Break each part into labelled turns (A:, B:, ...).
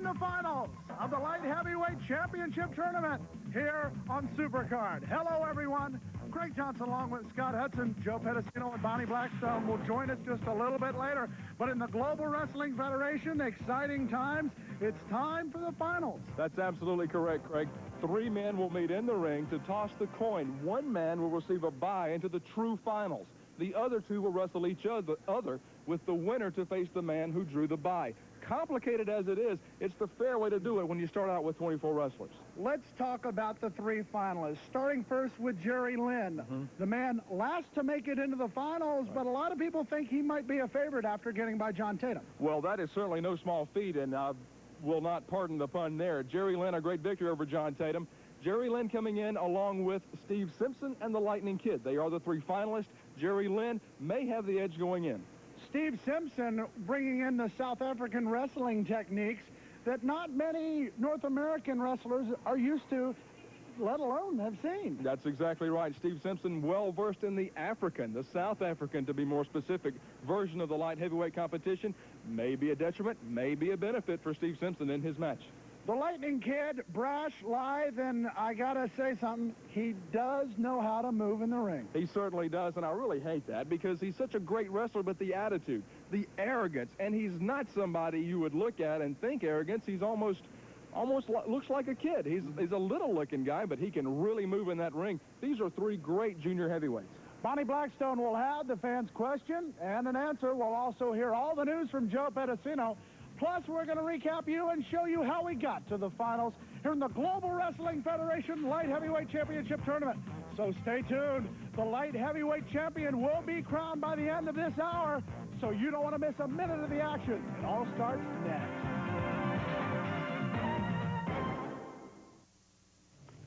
A: semifinals of the light heavyweight championship tournament here on Supercard. Hello, everyone. Craig Johnson along with Scott Hudson, Joe Pedicino, and Bonnie Blackstone will join us just a little bit later. But in the Global Wrestling Federation, exciting times. It's time for the finals.
B: That's absolutely correct, Craig. 3 men will meet in the ring to toss the coin. 1 man will receive a bye into the true finals. The other 2 will wrestle each other with the winner to face the man who drew the bye. Complicated as it is, it's the fair way to do it when you start out with 24 wrestlers.
A: Let's talk about the 3 finalists, starting first with Jerry Lynn, the man last to make it into the finals, but a lot of people think he might be a favorite after getting by John Tatum.
B: Well, that is certainly no small feat, and I will not pardon the pun there. Jerry Lynn, a great victory over John Tatum. Jerry Lynn coming in along with Steve Simpson and the Lightning Kid. They are the 3 finalists. Jerry Lynn may have the edge going in.
A: Steve Simpson bringing in the South African wrestling techniques that not many North American wrestlers are used to, let alone have seen.
B: That's exactly right. Steve Simpson, well-versed in the South African, to be more specific, version of the light heavyweight competition. May be a detriment, may be a benefit for Steve Simpson in his match.
A: The Lightning Kid, brash, lithe, and I gotta say something, he does know how to move in the ring.
B: He certainly does, and I really hate that because he's such a great wrestler, but the attitude, the arrogance, and he's not somebody you would look at and think arrogance. He's almost looks like a kid. He's a little-looking guy, but he can really move in that ring. These are 3 great junior heavyweights.
A: Bonnie Blackstone will have the fans' question and an answer. We'll also hear all the news from Joe Pedicino. Plus, we're going to recap you and show you how we got to the finals here in the Global Wrestling Federation Light Heavyweight Championship Tournament. So stay tuned. The Light Heavyweight Champion will be crowned by the end of this hour, so you don't want to miss a minute of the action. It all starts next.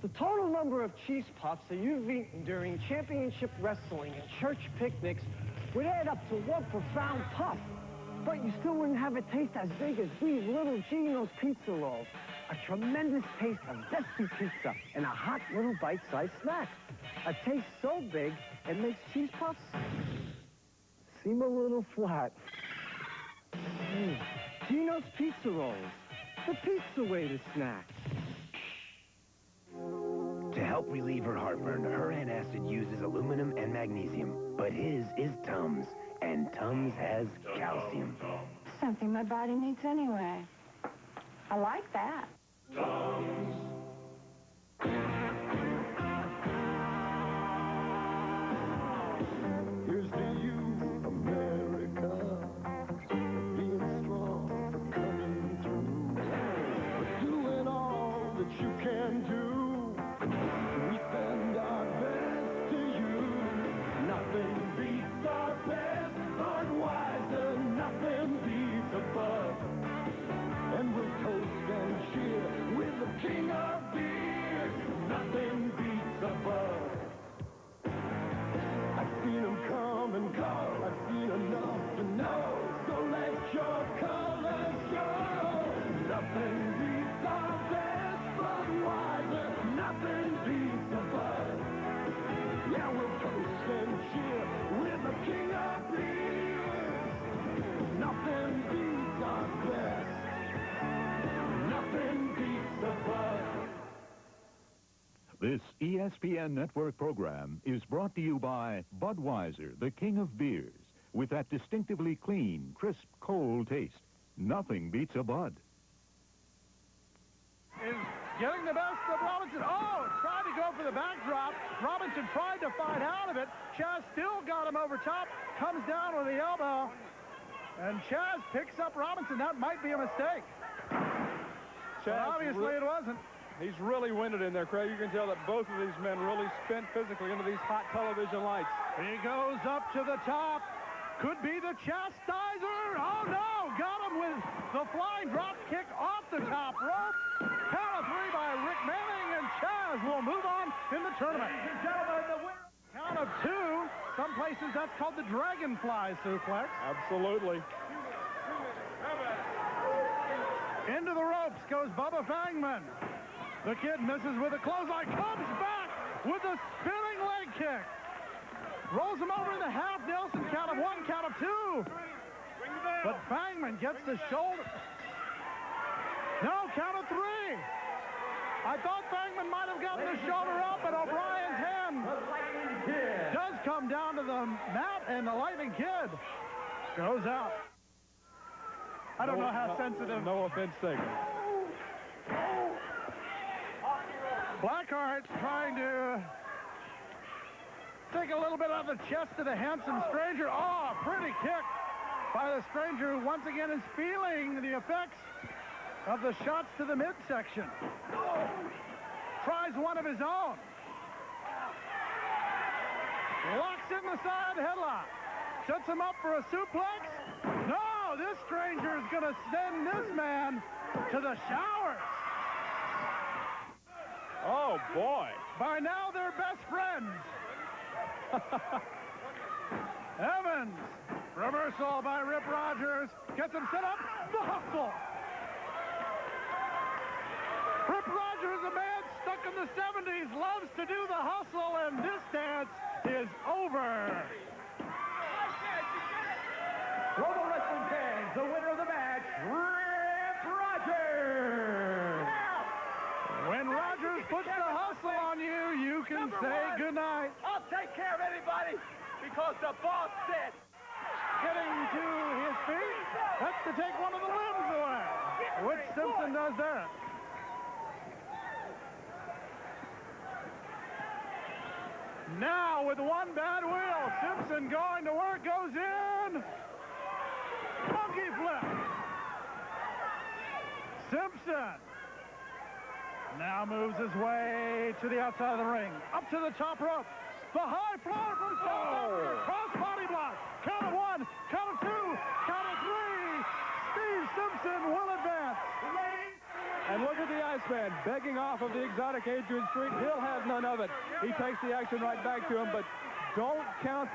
C: The total number of cheese puffs that you've eaten during championship wrestling and church picnics would add up to one profound puff. But you still wouldn't have a taste as big as these little Gino's pizza rolls. A tremendous taste of zesty pizza and a hot little bite-sized snack. A taste so big, it makes cheese puffs seem a little flat. Gino's pizza rolls, the pizza way to snack.
D: To help relieve her heartburn, her antacid uses aluminum and magnesium, but his is Tums, and Tums has calcium.
E: Something my body needs anyway. I like that.
F: Tums. Here's to you, America, being strong, coming through, but doing all that you can do. We send our best to you. Nothing beats our best, Budweiser, nothing beats above. And we'll toast and cheer with the king of beer. Nothing beats above. I've seen them come and go. I've seen enough to know. So let your colors show. Nothing beats our best, Budweiser, nothing beats above. Yeah, we'll toast and cheer with the king of beers. Nothing beats our best. Nothing beats above.
G: This ESPN Network program is brought to you by Budweiser, the king of beers, with that distinctively clean, crisp, cold taste. Nothing beats a Bud.
A: Is getting the best of Robinson. Oh, tried to go for the backdrop. Robinson tried to fight out of it. Chaz still got him over top. Comes down with the elbow. And Chaz picks up Robinson. That might be a mistake. But obviously it wasn't.
B: He's really winded in there, Craig. You can tell that both of these men really spent physically into these hot television lights.
A: He goes up to the top. Could be the chastiser. Oh, no. Got him with the flying drop kick off the top rope. Count of 3 by Rick Manning, and Chaz will move on in the tournament. Ladies and gentlemen, the winner. Count of 2. Some places that's called the dragonfly suplex.
B: Absolutely.
A: Into the ropes goes Bubba Fangman. The kid misses with a clothesline. Comes back with a spinning leg kick. Rolls him over in the half Nelson. Count of 1, count of 2. But Fangman gets the shoulder. No, I thought Bangman might have gotten his shoulder up, but O'Brien's hand does come down to the mat, and the Lightning Kid goes out. I don't know how sensitive.
B: No offense taken.
A: Blackheart's trying to take a little bit out of the chest of the handsome stranger. Oh, pretty kick by the stranger, who once again is feeling the effects of the shots to the midsection. Tries one of his own. Locks in the side headlock. Sets him up for a suplex. No, this stranger is going to send this man to the showers.
B: Oh, boy.
A: By now, they're best friends. Evans, reversal by Rip Rogers. Gets him set up. The hustle. Rip Rogers, a man stuck in the 70s, loves to do the hustle, and this dance is over.
C: Global Wrestling fans, the winner of the match, Rip Rogers.
A: When Rogers puts the hustle on you, you can say goodnight.
C: I'll take care of anybody because the boss said.
A: Getting to his feet, that's to take one of the limbs away, which Simpson does there. Now, with one bad wheel, Simpson going to work, goes in. Monkey flip. Simpson now moves his way to the outside of the ring. Up to the top rope. The high flyer from Stone. Cross body block. Count of one. Count of two. Count of three. Steve Simpson will advance.
B: And look at the Iceman begging off of the exotic Adrian Street. He'll have none of it. He takes the action right back to him, but don't count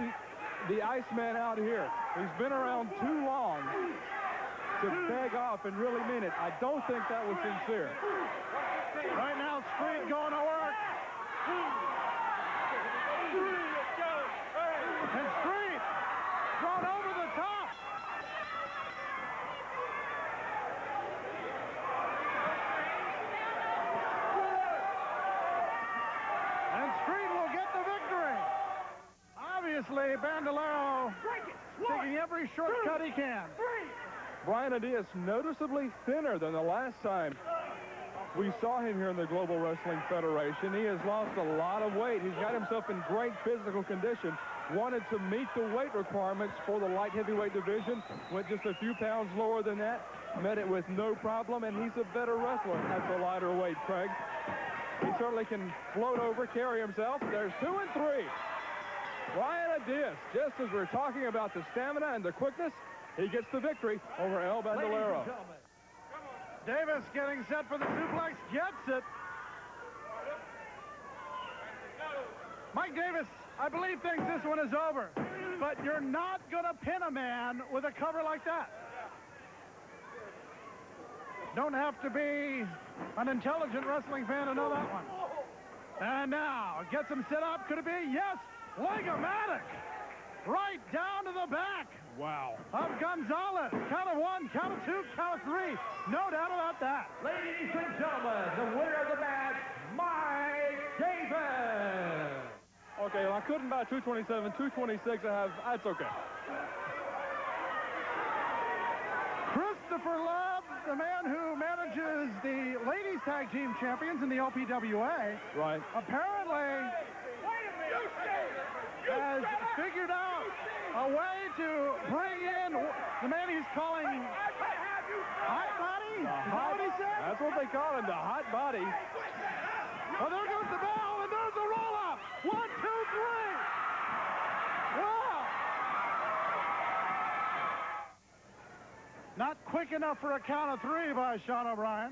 B: the Iceman out here. He's been around too long to beg off and really mean it. I don't think that was sincere.
A: Right now, Street going to work. And Street thrown over the top. And Street will get the victory. Obviously, Bandolero taking every shortcut he can.
B: Brian Adias noticeably thinner than the last time we saw him here in the Global Wrestling Federation. He has lost a lot of weight. He's got himself in great physical condition. Wanted to meet the weight requirements for the light heavyweight division. Went just a few pounds lower than that. Met it with no problem, and he's a better wrestler at the lighter weight, Craig. He certainly can float over, carry himself. There's 2 and 3. Brian Adias, just as we're talking about the stamina and the quickness, he gets the victory over El Bandolero.
A: Davis getting set for the suplex, gets it. Mike Davis, I believe, thinks this one is over, but you're not going to pin a man with a cover like that. Don't have to be an intelligent wrestling fan to know that one. And now, gets him set up. Could it be? Yes, Legomatic. Right down to the back.
B: Wow.
A: Of Gonzalez. Count of 1, count of 2, count of 3. No doubt about that.
C: Ladies and gentlemen, the winner of the match, Mike Davis.
B: Okay, well, I couldn't buy 227, 226. That's okay.
A: Christopher Love, the man who manages the ladies tag team champions in the OPWA,
B: Right.
A: apparently has figured out a way to bring in the man he's calling Hot Body. Is that what he said?
B: That's what they call him, the hot body.
A: Oh, there goes the bell, and there's the roll-up. 1, 2, 3. Wow. Not quick enough for a count of 3 by Sean O'Brien.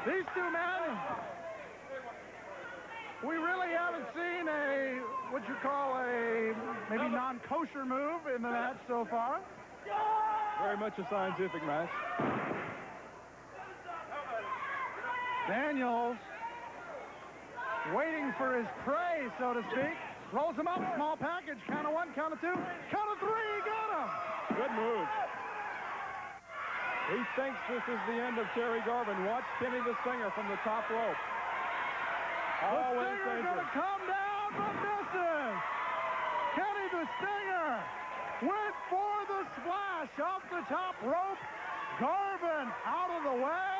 A: These two men, we really haven't seen what you call a maybe non-kosher move in the match so far.
B: Very much a scientific match.
A: Daniels waiting for his prey, so to speak. Rolls him up, small package, count of 1, count of 2, count of 3, got him.
B: Good move. He thinks this is the end of Terry Garvin. Watch Kenny the Stinger from the top rope.
A: The Stinger's going to come down, but misses. Kenny the Stinger went for the splash off the top rope. Garvin out of the way.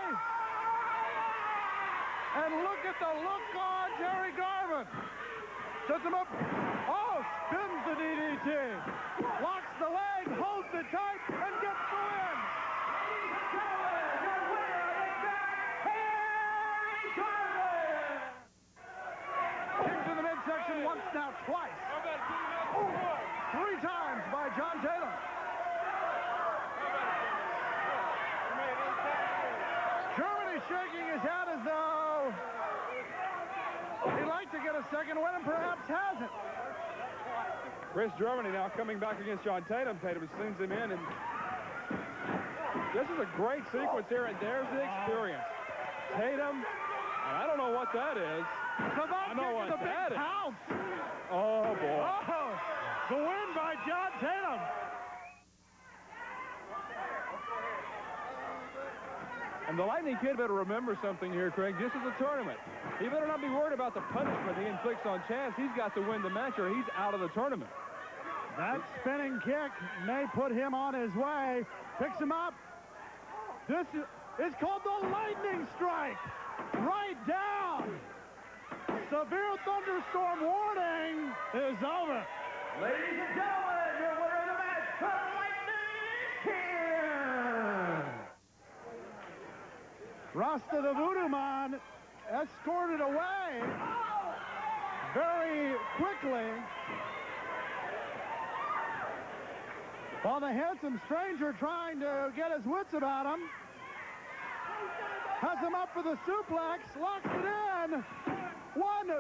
A: And look at the look on Terry Garvin. Sets him up. Oh, spins the DDT. Locks the leg, holds it tight, and gets the win. Kicked in the midsection once, now twice. 3 times by John Tatum. Germany shaking his head as though he'd like to get a second win and perhaps hasn't.
B: Chris Germany now coming back against John Tatum. Tatum sends him in, and this is a great sequence here, and there's the experience. Tatum, and I don't know what that is. I know what that is. Oh, boy.
A: Oh, the win by John Tatum.
B: And the Lightning Kid better remember something here, Craig. This is a tournament. He better not be worried about the punishment he inflicts on Chance. He's got to win the match or he's out of the tournament.
A: That spinning kick may put him on his way. Picks him up. This is called the lightning strike. Right down. Severe thunderstorm warning is over.
C: Ladies and gentlemen, your winner of the match, the Lightning Kid.
A: Rasta the Voodoo Man escorted away very quickly, while the handsome stranger trying to get his wits about him. Has him up for the suplex, locks it in. 1, 2,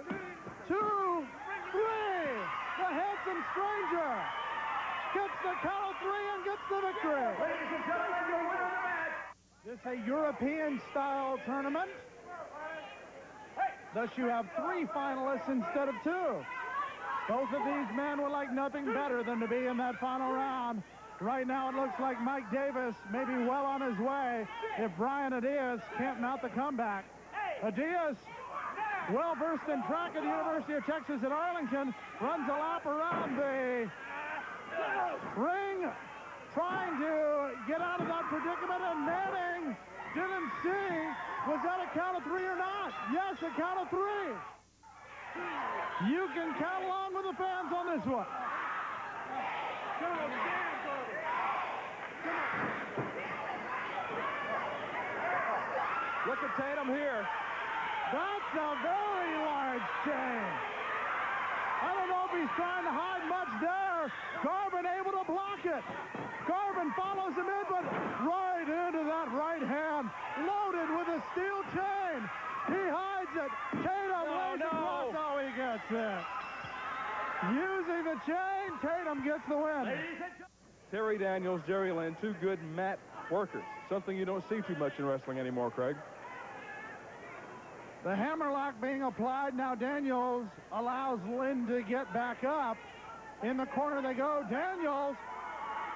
A: 3. The handsome stranger gets the count of 3 and gets the victory.
C: Ladies and gentlemen, your winner of the match.
A: This is a European-style tournament. Thus, you have 3 finalists instead of 2. Both of these men would like nothing better than to be in that final round. Right now, it looks like Mike Davis may be well on his way if Brian Adias can't mount the comeback. Adias, well-versed in track at the University of Texas at Arlington, runs a lap around the ring, trying to get out of that predicament, and Manning didn't see, was that a count of 3 or not? Yes, a count of 3. You can count along with the fans on this one.
B: Look at Tatum here.
A: That's a very large chain. I don't know if he's trying to hide much there. Garvin able to block it. Garvin follows him in, but right into that right hand, loaded with a steel chain. He hides it. Tatum lays it across how he gets it. Using the chain, Tatum gets the win.
B: Terry Daniels, Jerry Lynn, 2 good mat workers. Something you don't see too much in wrestling anymore, Craig.
A: The hammerlock being applied. Now Daniels allows Lynn to get back up. In the corner they go. Daniels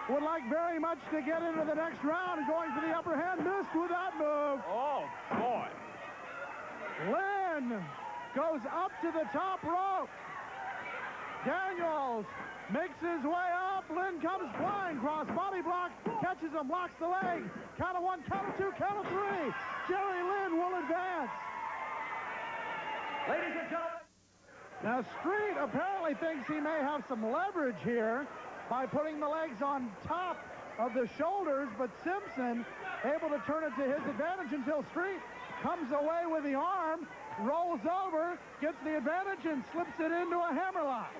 A: would like very much to get into the next round. Going for the upper hand. Missed with that move.
B: Oh, boy.
A: Lynn goes up to the top rope. Daniels makes his way up. Lynn comes flying. Cross body block. Catches him. Locks the leg. Count of 1, count of 2, count of 3. Jerry Lynn will advance.
C: Ladies and gentlemen.
A: Now, Street apparently thinks he may have some leverage here by putting the legs on top of the shoulders, but Simpson able to turn it to his advantage until Street comes away with the arm, rolls over, gets the advantage, and slips it into a hammerlock.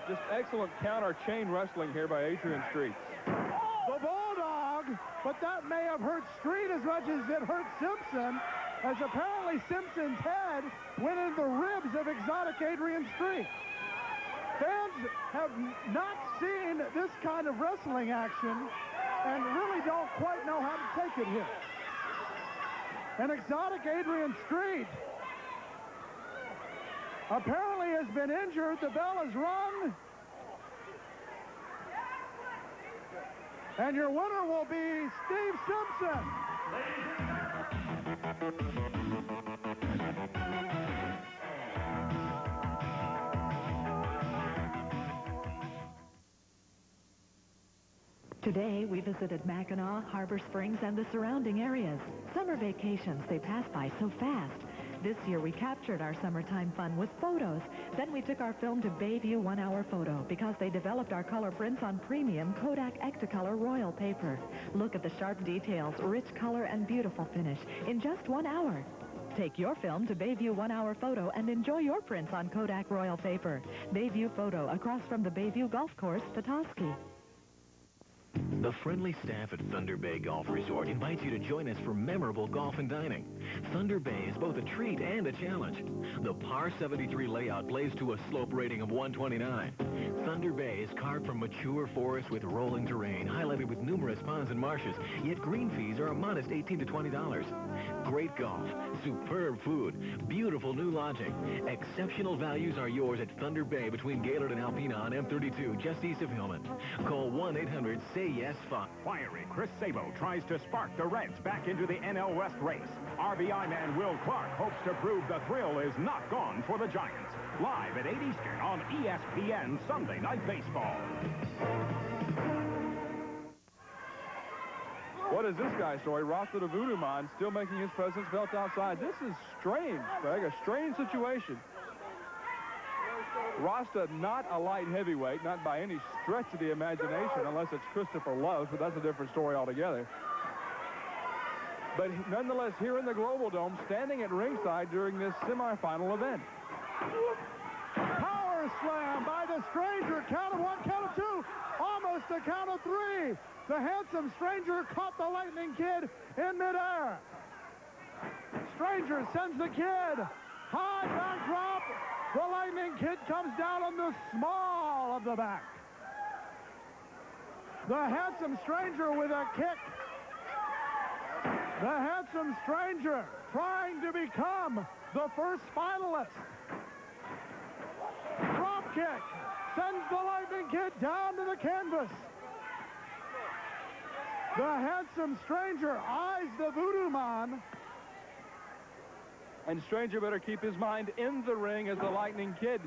B: Just excellent counter chain wrestling here by Adrian Street.
A: The Bulldog, but that may have hurt Street as much as it hurt Simpson, as apparently Simpson's head went into the ribs of exotic Adrian Street. Fans have not seen this kind of wrestling action and really don't quite know how to take it here. And exotic Adrian Street apparently has been injured. The bell is rung. And your winner will be Steve Simpson.
H: Today, we visited Mackinac, Harbor Springs, and the surrounding areas. Summer vacations, they pass by so fast. This year, we captured our summertime fun with photos. Then we took our film to Bayview 1 Hour Photo because they developed our color prints on premium Kodak Ektacolor Royal paper. Look at the sharp details, rich color, and beautiful finish in just 1 hour. Take your film to Bayview 1 Hour Photo and enjoy your prints on Kodak Royal paper. Bayview Photo, across from the Bayview Golf Course, Petoskey.
I: The friendly staff at Thunder Bay Golf Resort invites you to join us for memorable golf and dining. Thunder Bay is both a treat and a challenge. The par 73 layout plays to a slope rating of 129. Thunder Bay is carved from mature forests with rolling terrain, highlighted with numerous ponds and marshes, yet green fees are a modest $18 to $20. Great golf, superb food, beautiful new lodging. Exceptional values are yours at Thunder Bay between Gaylord and Alpena on M32, just east of Hillman. Call 1-800-SAY-YES-FUN.
J: Fiery Chris Sabo tries to spark the Reds back into the NL West race. RBI man Will Clark hopes to prove the thrill is not gone for the Giants. Live at 8 Eastern on ESPN Sunday Night Baseball.
B: What is this guy's story? Rasta the Voodoo Man still making his presence felt outside. This is strange, Greg, a strange situation. Rasta, not a light heavyweight, not by any stretch of the imagination, unless it's Christopher Love, but that's a different story altogether. But nonetheless, here in the Global Dome, standing at ringside during this semifinal event.
A: Power slam by the Stranger. Count of 1, count of 2, almost a count of 3. The handsome Stranger caught the Lightning Kid in midair. Stranger sends the Kid. High back drop. The Lightning Kid comes down on the small of the back. The handsome Stranger with a kick. The handsome Stranger trying to become the first finalist. Drop kick sends the Lightning Kid down to the canvas. The handsome Stranger eyes the Voodoo Man.
B: And Stranger better keep his mind in the ring, as the Lightning Kid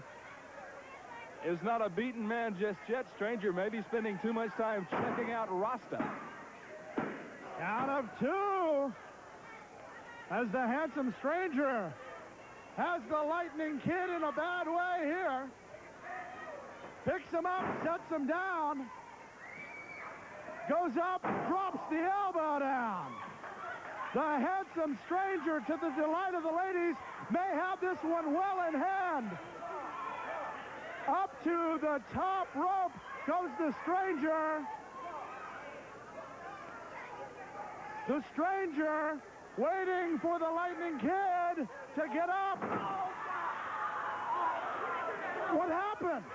B: is not a beaten man just yet. Stranger may be spending too much time checking out Rasta.
A: Count of 2. As the handsome Stranger has the Lightning Kid in a bad way here. Picks him up, sets him down. Goes up, drops the elbow down. The handsome Stranger, to the delight of the ladies, may have this one well in hand. Up to the top rope goes the Stranger. The Stranger waiting for the Lightning Kid to get up. What happened?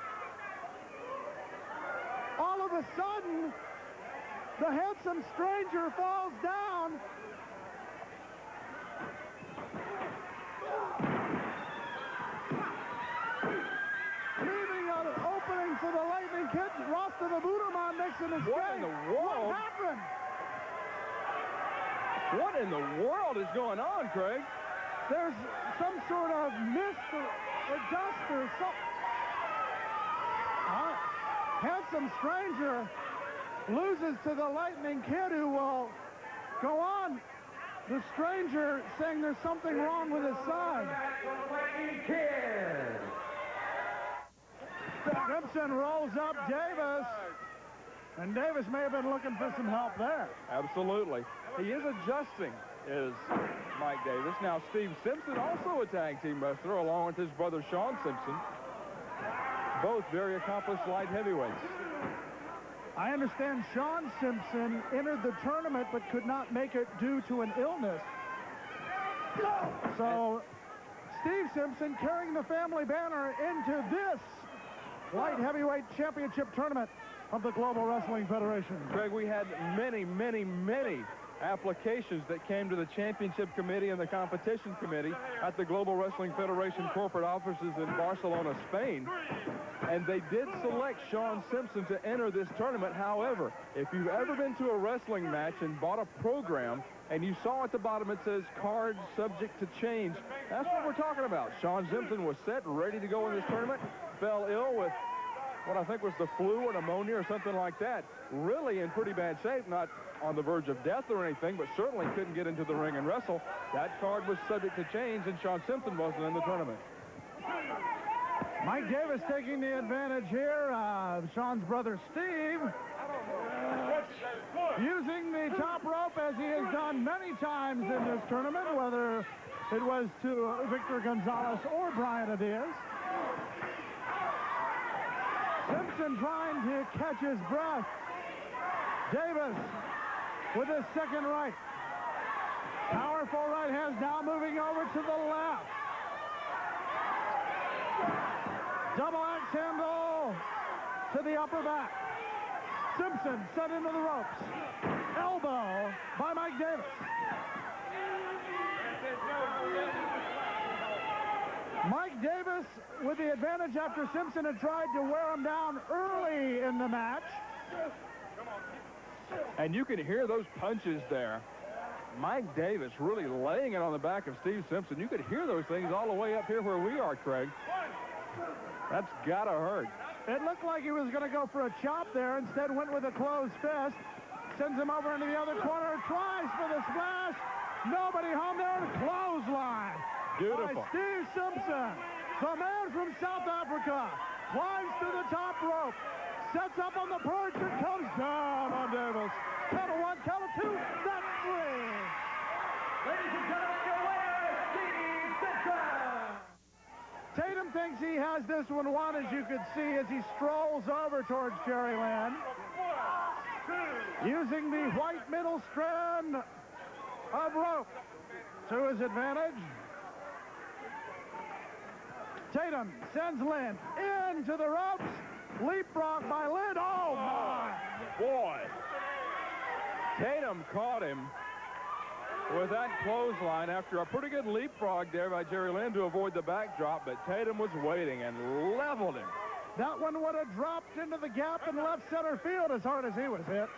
A: All of a sudden, the handsome Stranger falls down. Leaving an opening for the Lightning Kid. Rasta the Voodoo Man makes an escape.
B: What in the world?
A: What happened?
B: What in the world is going on, Craig?
A: There's some sort of mist or dust or something. Handsome Stranger loses to the Lightning Kid, who will go on. The Stranger saying there's something wrong with his side. Simpson rolls up Davis. And Davis may have been looking for some help there.
B: Absolutely. He is adjusting, is Mike Davis. Now, Steve Simpson, also a tag team wrestler, along with his brother Sean Simpson. Both very accomplished light heavyweights.
A: I understand Sean Simpson entered the tournament but could not make it due to an illness. So, Steve Simpson carrying the family banner into this light heavyweight championship tournament of the Global Wrestling Federation.
B: Craig, we had many applications that came to the championship committee and the competition committee at the Global Wrestling Federation corporate offices in Barcelona, Spain. And they did select Sean Simpson to enter this tournament. However, if you've ever been to a wrestling match and bought a program and you saw at the bottom it says cards subject to change, that's what we're talking about. Sean Simpson was set, ready to go in this tournament, fell ill with what I think was the flu or pneumonia or something like that. Really in pretty bad shape, not on the verge of death or anything, but certainly couldn't get into the ring and wrestle. That card was subject to change, and Sean Simpson wasn't in the tournament.
A: Mike Davis taking the advantage here. Sean's brother Steve using the top rope as he has done many times in this tournament, whether it was to Victor Gonzalez or Brian Diaz. Simpson trying to catch his breath. Davis with his second right. Powerful right hands now moving over to the left. Double axe handle to the upper back. Simpson set into the ropes. Elbow by Mike Davis. Mike Davis with the advantage after Simpson had tried to wear him down early in the match.
B: And you can hear those punches there. Mike Davis really laying it on the back of Steve Simpson. You could hear those things all the way up here where we are, Craig. That's gotta hurt.
A: It looked like he was going to go for a chop there. Instead went with a closed fist. Sends him over into the other corner. Tries for the splash. Nobody home there. Clothesline.
B: Beautiful.
A: By Steve Simpson. The man from South Africa. Climbs to the top rope. Sets up on the perch and comes down on Davis. Count of one, count of two. That's three. Ladies and gentlemen, your winner, Steve Simpson. Tatum thinks he has this one won, as you could see as he strolls over towards Jerry Lynn. Using the white middle strand of rope to his advantage. Tatum sends Lynn into the ropes. Leapfrog by Lynn. Oh, my.
B: Boy. Tatum caught him with that clothesline after a pretty good leapfrog there by Jerry Lynn to avoid the backdrop, but Tatum was waiting and leveled him.
A: That one would have dropped into the gap in left center field as hard as he was hit.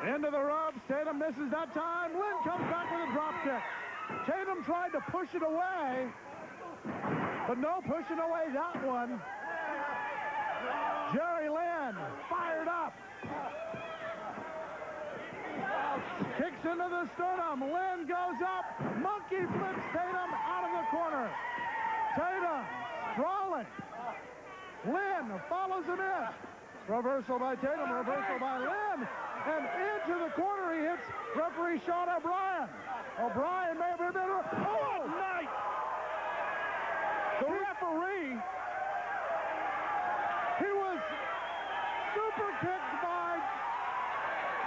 A: Into the ropes. Tatum misses that time. Lynn comes back with a drop kick. Tatum tried to push it away, but no pushing away that one. Jerry Lynn fired up. Kicks into the sternum. Lynn goes up. Monkey flips Tatum out of the corner. Tatum sprawling. Lynn follows him in. Reversal by Tatum. Reversal by Lynn. And into the corner he hits referee Sean O'Brien. O'Brien may have been... Oh, night! The referee... He was super kicked by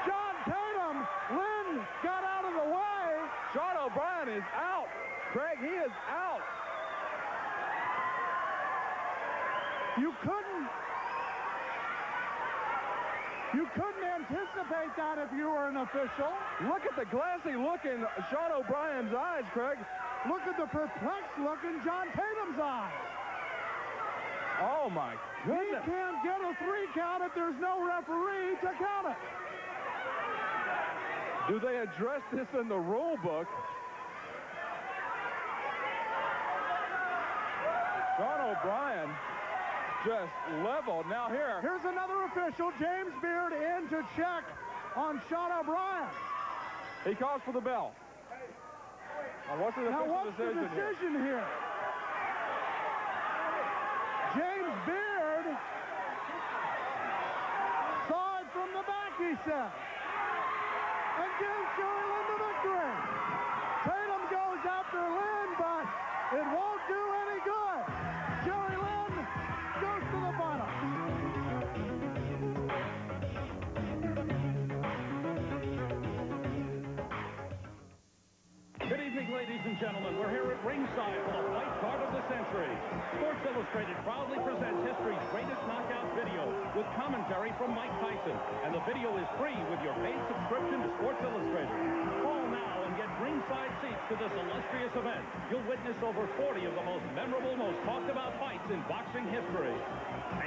A: John Tatum. Lynn got out of the way.
B: Sean O'Brien is out. Craig, he is out.
A: You couldn't anticipate that if you were an official.
B: Look at the glassy look in Sean O'Brien's eyes, Craig.
A: Look at the perplexed look in John Tatum's eyes.
B: Oh, my goodness.
A: He can't get a 3 count if there's no referee to count it.
B: Do they address this in the rule book? Sean O'Brien just leveled. Now here's
A: another official, James Beard, in to check on Sean O'Brien.
B: He calls for the bell. Now what's the
A: decision here? James Beard saw it from the back, he said, and gives Jerry Lynn the victory. Tatum goes after Lynn, but it won't do any good. Jerry Lynn goes to the final.
B: Good evening,
K: ladies and gentlemen. We're here at ringside for the fight card of the century. Sports Illustrated proudly presents history's greatest knockout video with commentary from Mike Tyson. And the video is free with your paid subscription to Sports Illustrated. Call now and get ringside seats to this illustrious event. You'll witness over 40 of the most memorable, most talked about fights in boxing history.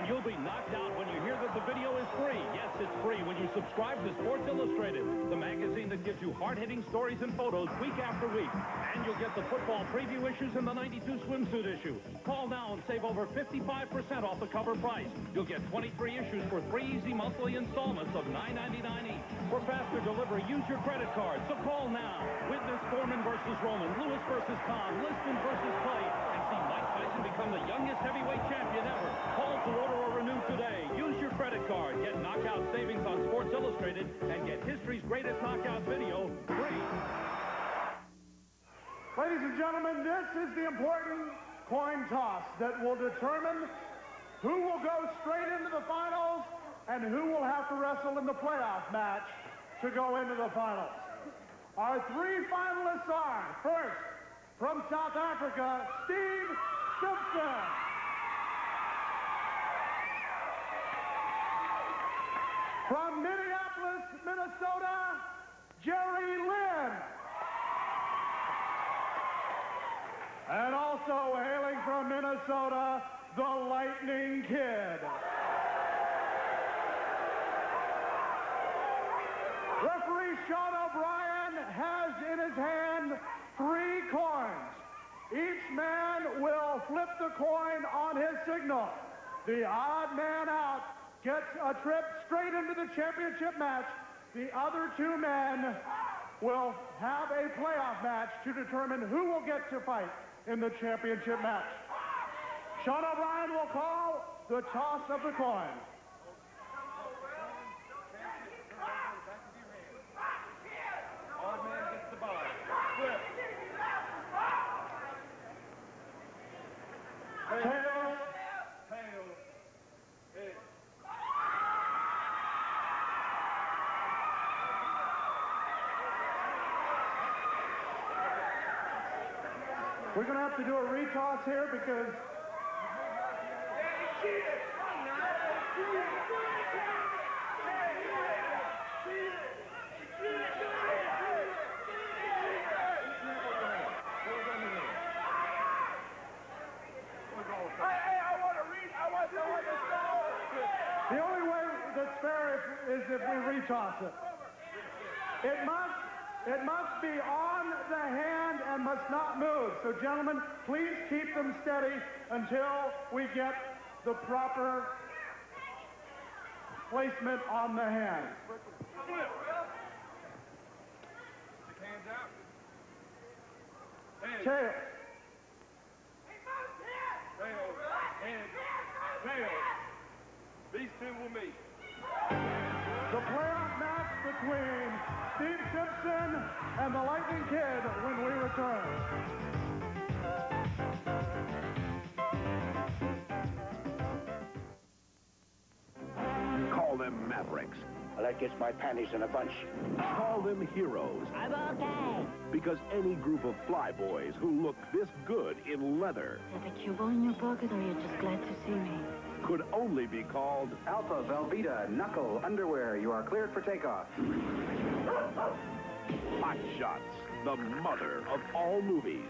K: And you'll be knocked out when you hear that the video is free. Yes, it's free when you subscribe to Sports Illustrated, the magazine that gives you hard-hitting stories and photos week after week. And you'll get the football preview issues and the 92 swimsuit issue. Call now and save over 55% off the cover price. You'll get 23 issues for 3 easy monthly installments of $9.99 each. For faster delivery, use your credit card. So call now. Witness Foreman versus Roman, Lewis versus Khan, Liston versus Clay, and see Mike Tyson become the youngest heavyweight champion ever. Call to order or renew today. Use your credit card. Get knockout savings on Sports Illustrated and get history's greatest knockout video free.
A: Ladies and gentlemen, this is the important coin toss that will determine who will go straight into the finals and who will have to wrestle in the playoff match to go into the finals. Our 3 finalists are, first, from South Africa, Steve Simpson. From Minneapolis, Minnesota, Jerry Lynn. And also hailing from Minnesota, the Lightning Kid. Referee Sean O'Brien has in his hand 3 coins. Each man will flip the coin on his signal. The odd man out gets a trip straight into the championship match. The other 2 men will have a playoff match to determine who will get to fight in the championship match. Sean O'Brien will call the toss of the coin.
B: Odd man gets the ball. Flip.
A: Tail.
B: Tail. Head.
A: We're going to have to do a retoss here because the only way that's fair is if we retoss it. It must be on the hand and must not move. So, gentlemen, please keep them steady until we get the proper placement on the hand.
B: Hands out. Head.
A: Tail.
B: Tail. Head. Tail. These 2 will meet.
A: The playoff match between Steve Simpson and the Lightning Kid when we return.
J: Call them Mavericks.
L: Well, that gets my panties in a bunch.
J: Call them heroes.
E: I'm okay.
J: Because any group of flyboys who look this good in leather
E: Is that a cue in your pocket, or are you just glad to see me?
J: could only be called
L: Alpha, Velveeta, Knuckle, Underwear. You are cleared for takeoff.
J: Hot Shots, the mother of all movies.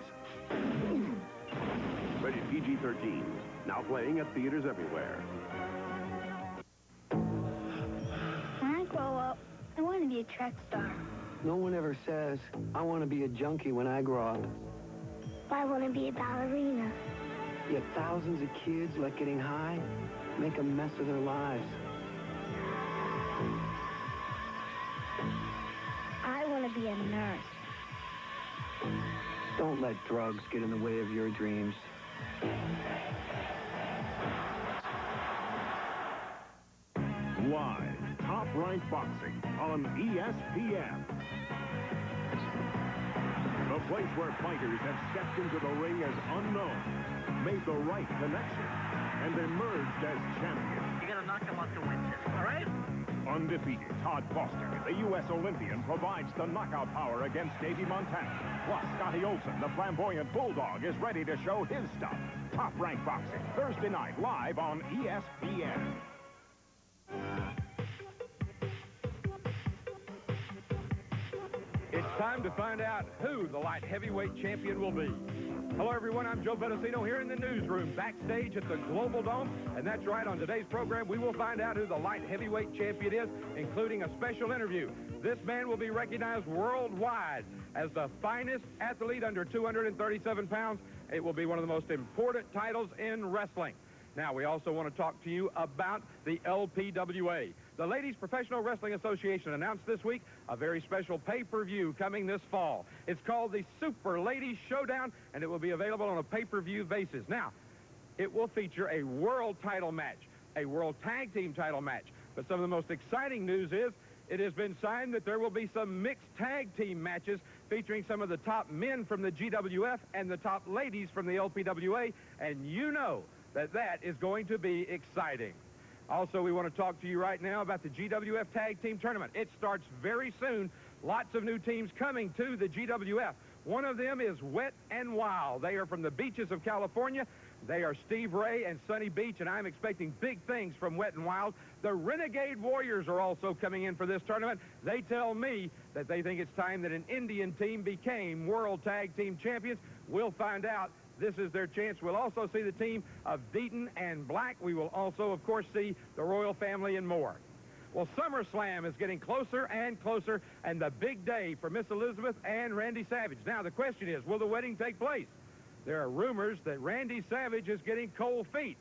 J: Rated PG-13. Now playing at theaters everywhere.
M: When I grow up, I want to be a track star.
C: No one ever says, I want to be a junkie when I grow up.
M: I want to be a ballerina.
C: Yet thousands of kids let getting high make a mess of their lives.
M: I want to be a nurse.
C: Don't let drugs get in the way of your dreams.
J: Live, top-ranked boxing on ESPN. The place where fighters have stepped into the ring as unknown, made the right connection, and emerged as champions.
N: You gotta knock him out to win this, all right?
J: Undefeated Todd Foster, the U.S. Olympian, provides the knockout power against Davey Montana. Plus, Scotty Olsen, the flamboyant bulldog, is ready to show his stuff. Top Rank Boxing, Thursday night, live on ESPN.
K: It's time to find out who the light heavyweight champion will be. Hello, everyone. I'm Joe Pedicino here in the newsroom, backstage at the Global Dome. And that's right, on today's program, we will find out who the light heavyweight champion is, including a special interview. This man will be recognized worldwide as the finest athlete under 237 pounds. It will be one of the most important titles in wrestling. Now, we also want to talk to you about the LPWA. The Ladies Professional Wrestling Association announced this week a very special pay-per-view coming this fall. It's called the Super Ladies Showdown, and it will be available on a pay-per-view basis. Now, it will feature a world title match, a world tag team title match. But some of the most exciting news is it has been signed that there will be some mixed tag team matches featuring some of the top men from the GWF and the top ladies from the LPWA, and you know that that is going to be exciting. Also, we want to talk to you right now about the GWF Tag Team Tournament. It starts very soon. Lots of new teams coming to the GWF. One of them is Wet and Wild. They are from the beaches of California. They are Steve Ray and Sunny Beach, and I'm expecting big things from Wet and Wild. The Renegade Warriors are also coming in for this tournament. They tell me that they think it's time that an Indian team became World Tag Team Champions. We'll find out. This is their chance. We'll also see the team of Deaton and Black. We will also, of course, see the Royal Family and more. Well, SummerSlam is getting closer and closer, and the big day for Miss Elizabeth and Randy Savage. Now, the question is, will the wedding take place? There are rumors that Randy Savage is getting cold feet,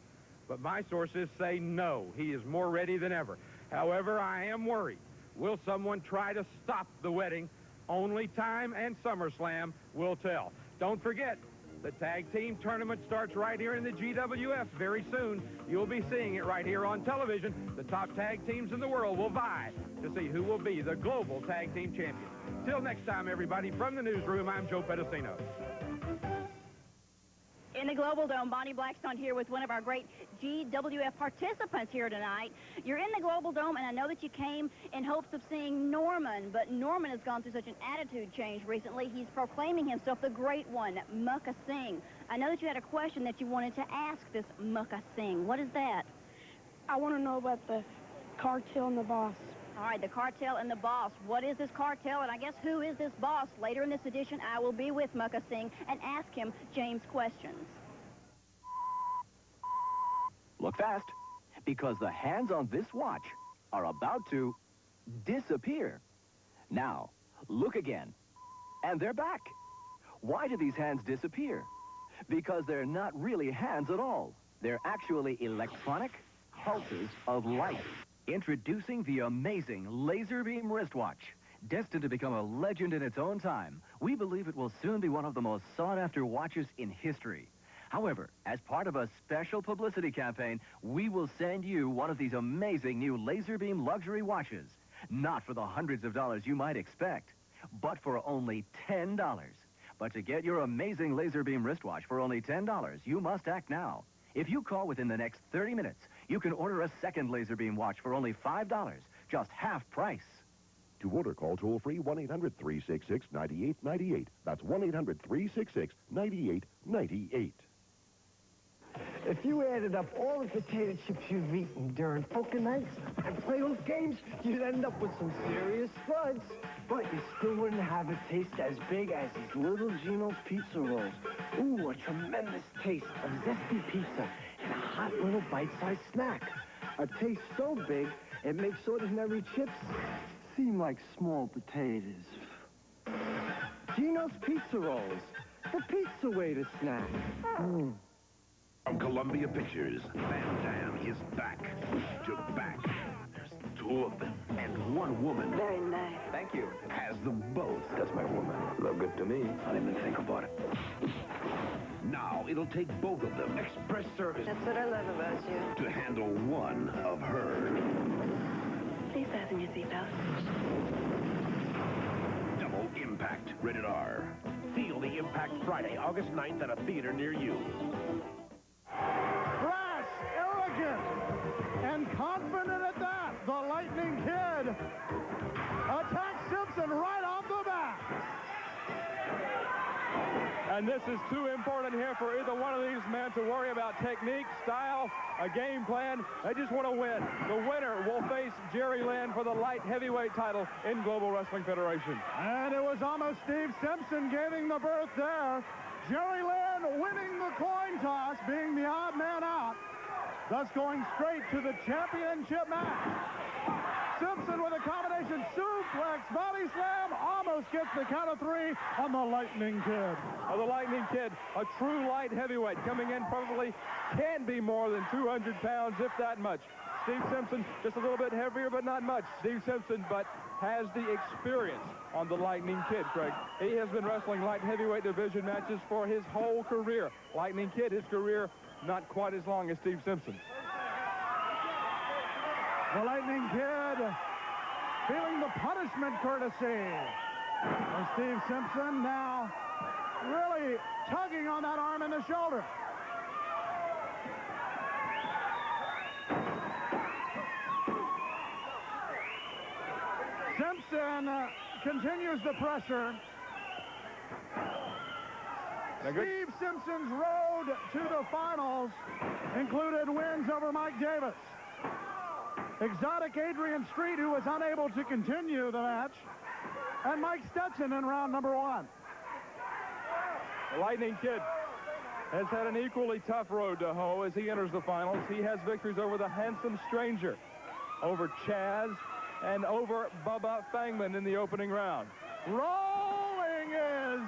K: but my sources say no. He is more ready than ever. However, I am worried. Will someone try to stop the wedding? Only time and SummerSlam will tell. Don't forget, the tag team tournament starts right here in the GWF very soon. You'll be seeing it right here on television. The top tag teams in the world will vie to see who will be the global tag team champion. Till next time, everybody, from the newsroom, I'm Joe Pedicino.
N: In the Global Dome, Bonnie Blackstone here with one of our great GWF participants here tonight. You're in the Global Dome, and I know that you came in hopes of seeing Norman, but Norman has gone through such an attitude change recently. He's proclaiming himself the great one, Mukka Singh. I know that you had a question that you wanted to ask this Mukka Singh. What is that?
O: I want to know about the cartel and the boss.
N: All right, the cartel and the boss. What is this cartel, and I guess who is this boss? Later in this edition, I will be with Mukka Singh and ask him James questions.
P: Look fast, because the hands on this watch are about to disappear. Now, look again, and they're back. Why do these hands disappear? Because they're not really hands at all. They're actually electronic pulses of light. Introducing the amazing laser beam wristwatch. Destined to become a legend in its own time, we believe it will soon be one of the most sought-after watches in history. However, as part of a special publicity campaign, we will send you one of these amazing new laser beam luxury watches. Not for the hundreds of dollars you might expect, but for only $10. But to get your amazing laser beam wristwatch for only $10, you must act now. If you call within the next 30 minutes, you can order a second laser beam watch for only $5, just half price.
Q: To order, call toll-free 1-800-366-9898. That's 1-800-366-9898.
C: If you added up all the potato chips you've eaten during poker nights and playoff games, you'd end up with some serious spuds. But you still wouldn't have a taste as big as these little Gino's pizza rolls. Ooh, a tremendous taste of zesty pizza and a hot little bite-sized snack. A taste so big, it makes ordinary chips seem like small potatoes. Gino's Pizza Rolls, the pizza way to snack.
R: From Columbia Pictures, Van Damme is back to back. There's two of them, and one woman.
E: Very nice.
R: Thank you. Has them both. That's my woman. Look good to me. I didn't even think about it. Now it'll take both of them, express service,
E: That's what I love about you.
R: to handle one of her.
E: Please fasten your seatbelt.
R: Double Impact, rated R.
J: Feel the impact Friday, August 9th at a theater near you.
A: Brass, arrogant, and confident at that, the Lightning Kid.
B: This is too important here for either one of these men to worry about technique, style, a game plan. They just want to win. The winner will face Jerry Lynn for the light heavyweight title in Global Wrestling Federation.
A: And it was almost Steve Simpson giving the berth there. Jerry Lynn winning the coin toss, being the odd man out, thus going straight to the championship match. Simpson with a combination suplex, body slam, almost gets the count of 3 on the Lightning Kid.
B: The Lightning Kid, a true light heavyweight, coming in probably can be more than 200 pounds, if that much. Steve Simpson, just a little bit heavier, but not much. Steve Simpson, but has the experience on the Lightning Kid, Craig. He has been wrestling light heavyweight division matches for his whole career. Lightning Kid, his career, not quite as long as Steve Simpson.
A: The Lightning Kid feeling the punishment courtesy of Steve Simpson, now really tugging on that arm and the shoulder. Simpson continues the pressure. Steve Simpson's road to the finals included wins over Mike Davis, exotic Adrian Street, who was unable to continue the match, and Mike Stetson in round number 1.
B: The Lightning Kid has had an equally tough road to hoe as he enters the finals. He has victories over the Handsome Stranger, over Chaz, and over Bubba Fangman in the opening round.
A: Rolling is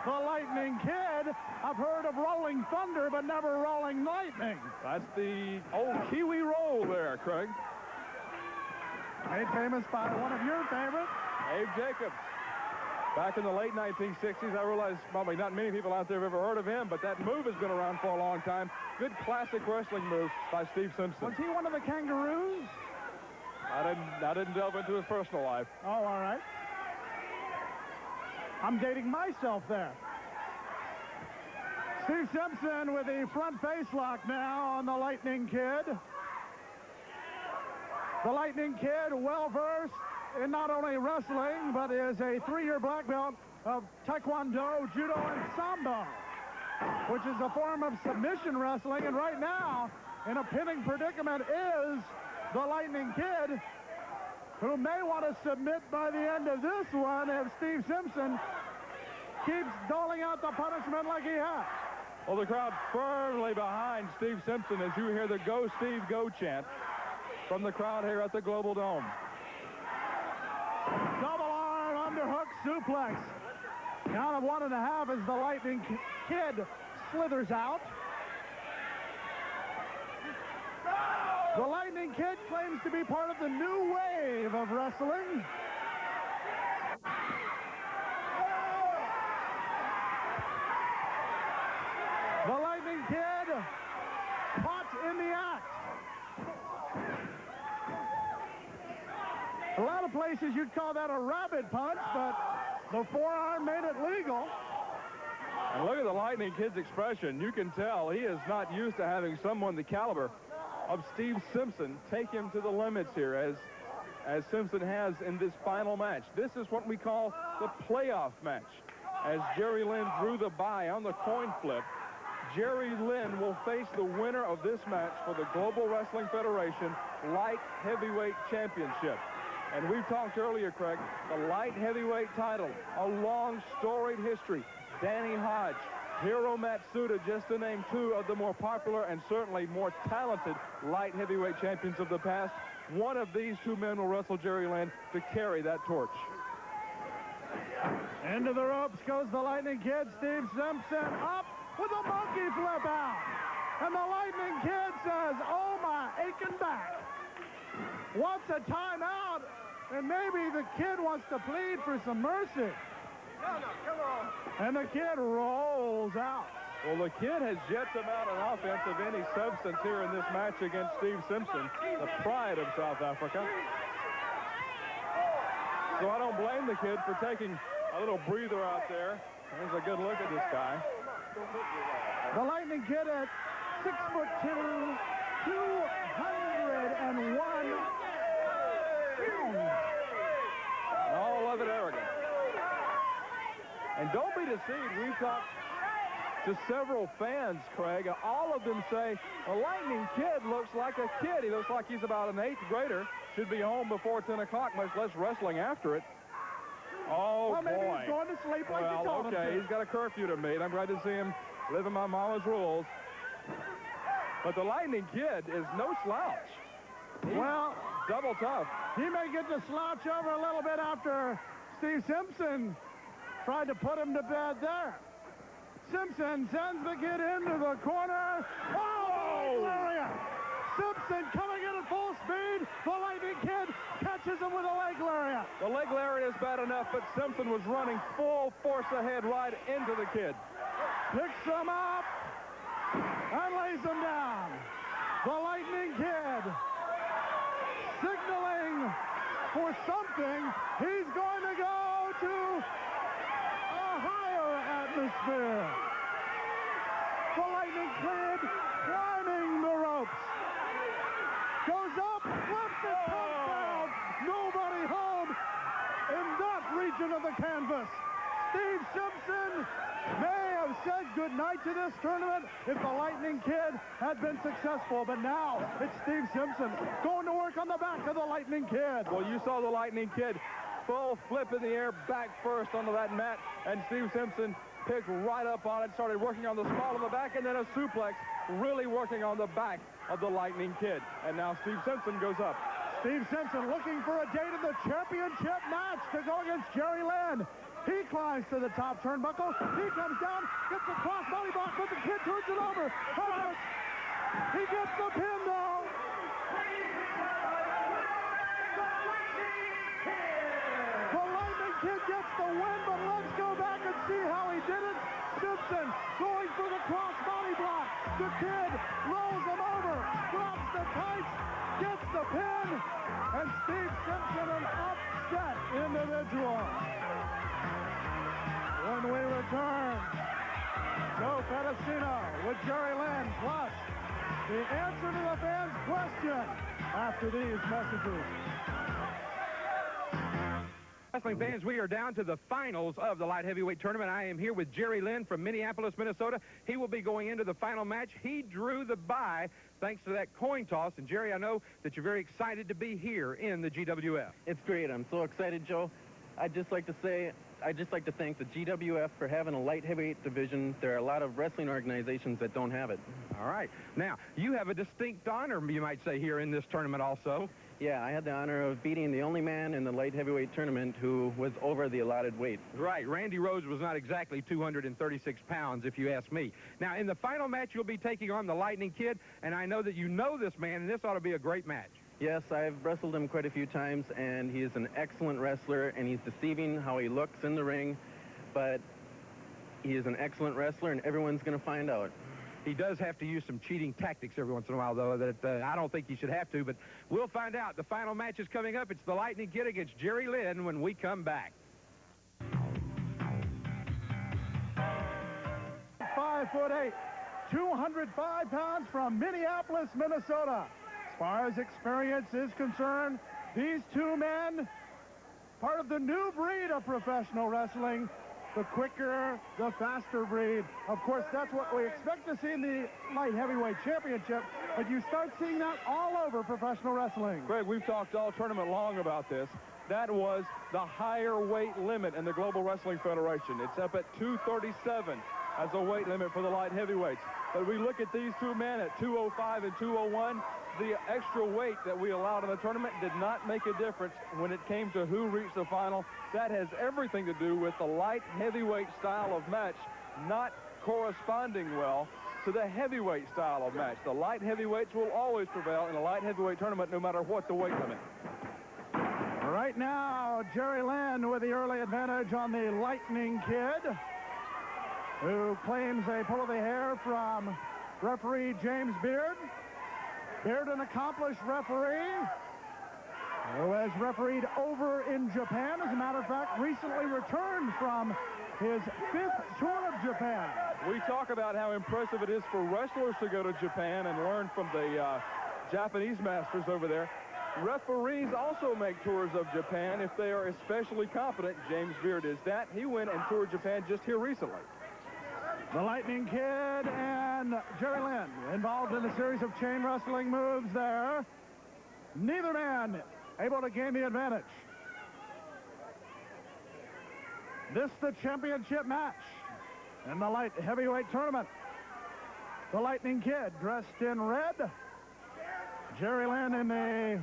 A: the Lightning Kid. I've heard of Rolling Thunder, but never Rolling Lightning.
B: That's the old Kiwi roll there, Craig.
A: Made famous by one of your favorites,
B: Abe Jacobs. Back in the late 1960s, I realize probably not many people out there have ever heard of him, but that move has been around for a long time. Good classic wrestling move by Steve Simpson.
A: Was he one of the Kangaroos?
B: I didn't delve into his personal life.
A: Oh, all right. I'm dating myself there. Steve Simpson with the front face lock now on the Lightning Kid. The Lightning Kid, well-versed in not only wrestling, but is a 3-year black belt of Taekwondo, Judo, and Sambo, which is a form of submission wrestling. And right now, in a pinning predicament, is the Lightning Kid, who may want to submit by the end of this one if Steve Simpson keeps doling out the punishment like he has.
B: Well, the crowd firmly behind Steve Simpson as you hear the Go Steve Go chant from the crowd here at the Global Dome.
A: Double arm underhook suplex. Count of 1.5 as the Lightning Kid slithers out. The Lightning Kid claims to be part of the new wave of wrestling. The Lightning Kid caught in the act. A lot of places you'd call that a rabbit punch, but the forearm made it legal.
B: And look at the Lightning Kid's expression. You can tell he is not used to having someone the caliber of Steve Simpson take him to the limits here, as Simpson has in this final match. This is what we call the playoff match. As Jerry Lynn drew the bye on the coin flip, Jerry Lynn will face the winner of this match for the Global Wrestling Federation Light Heavyweight Championship. And we've talked earlier, Craig, the light heavyweight title, a long storied history. Danny Hodge, Hiro Matsuda, just to name 2 of the more popular and certainly more talented light heavyweight champions of the past. One of these 2 men will wrestle Jerry Lynn to carry that torch.
A: Into the ropes goes the Lightning Kid. Steve Simpson up with a monkey flip out. And the Lightning Kid says, "Oh, my aching back." Wants a timeout, and maybe the kid wants to plead for some mercy.
C: No, come on.
A: And the kid rolls out.
B: Well, the kid has yet to mount an offense of any substance here in this match against Steve Simpson, the pride of South Africa. So I don't blame the kid for taking a little breather out there. There's a good look at this guy.
A: The Lightning Kid at 6'2", 201 pounds.
B: All of it arrogant. And don't be deceived, we've talked to several fans, Craig. All of them say, the Lightning Kid looks like a kid. He looks like he's about an 8th grader. Should be home before 10 o'clock, much less wrestling after it. Oh,
A: well, maybe
B: boy.
A: He's going to sleep like you told him to.
B: Okay, he's got a curfew to meet. I'm glad to see him living by Mama's rules. But the Lightning Kid is no slouch. He's double tough.
A: He may get to slouch over a little bit after Steve Simpson tried to put him to bed there. Simpson sends the kid into the corner. Oh, lariat! Simpson coming in at full speed. The Lightning Kid catches him with a leg lariat.
B: The leg lariat is bad enough, but Simpson was running full force ahead right into the kid.
A: Picks him up and lays him down. The Lightning Kid signaling for something. He's going to go to a higher atmosphere. The Lightning Kid climbing the ropes. Goes up, flips it, comes down. Nobody home in that region of the canvas. Steve Simpson may have said goodnight to this tournament if the Lightning Kid had been successful, but now it's Steve Simpson going to work on the back of the Lightning Kid.
B: Well, you saw the Lightning Kid full flip in the air back first onto that mat, and Steve Simpson picked right up on it, started working on the small of the back, and then a suplex, really working on the back of the Lightning Kid. And now Steve Simpson goes up.
A: Steve Simpson looking for a date in the championship match to go against Jerry Lynn. He climbs to the top turnbuckle. He comes down, gets the cross body block, but the kid turns it over. He gets the pin, though. The Lightning Kid gets the win, but let's go back and see how he did it. Simpson going for the cross body block. The kid rolls him over, drops the tights, gets the pin, and Steve Simpson an upset individual. When we return, Joe Pedicino with Jerry Lynn, plus the answer to the fans' question after these messages.
S: Wrestling fans, we are down to the finals of the light heavyweight tournament. I am here with Jerry Lynn from Minneapolis, Minnesota. He will be going into the final match. He drew the bye thanks to that coin toss. And Jerry, I know that you're very excited to be here in the GWF.
T: It's great. I'm so excited, Joe. I'd just like to thank the GWF for having a light heavyweight division. There are a lot of wrestling organizations that don't have it.
S: All right. Now, you have a distinct honor, you might say, here in this tournament also.
T: Yeah, I had the honor of beating the only man in the light heavyweight tournament who was over the allotted weight.
S: Right. Randy Rhodes was not exactly 236 pounds, if you ask me. Now, in the final match, you'll be taking on the Lightning Kid, and I know that you know this man, and this ought to be a great match.
T: Yes, I've wrestled him quite a few times, and he is an excellent wrestler, and he's deceiving how he looks in the ring, but he is an excellent wrestler, and everyone's going to find out.
S: He does have to use some cheating tactics every once in a while, though, that I don't think he should have to, but we'll find out. The final match is coming up. It's the Lightning Kid against Jerry Lynn when we come back.
A: 5'8", 205 pounds from Minneapolis, Minnesota. As far as experience is concerned, these two men, part of the new breed of professional wrestling, the quicker, the faster breed. Of course, that's what we expect to see in the light heavyweight championship, but you start seeing that all over professional wrestling.
B: Greg, we've talked all tournament long about this. That was the higher weight limit in the Global Wrestling Federation. It's up at 237 as a weight limit for the light heavyweights. But we look at these two men at 205 and 201. The extra weight that we allowed in the tournament did not make a difference when it came to who reached the final. That has everything to do with the light heavyweight style of match not corresponding well to the heavyweight style of match. The light heavyweights will always prevail in a light heavyweight tournament no matter what the weight limit.
A: Right now, Jerry Lynn with the early advantage on the Lightning Kid, who claims a pull of the hair from referee James Beard. Beard, an accomplished referee who has refereed over in Japan. As a matter of fact, recently returned from his 5th tour of Japan.
B: We talk about how impressive it is for wrestlers to go to Japan and learn from the Japanese masters over there. Referees also make tours of Japan if they are especially competent. James Beard is that. He went and toured Japan just here recently.
A: The Lightning Kid and Jerry Lynn involved in a series of chain wrestling moves there. Neither man able to gain the advantage. This the championship match in the light heavyweight tournament. The Lightning Kid dressed in red. Jerry Lynn in the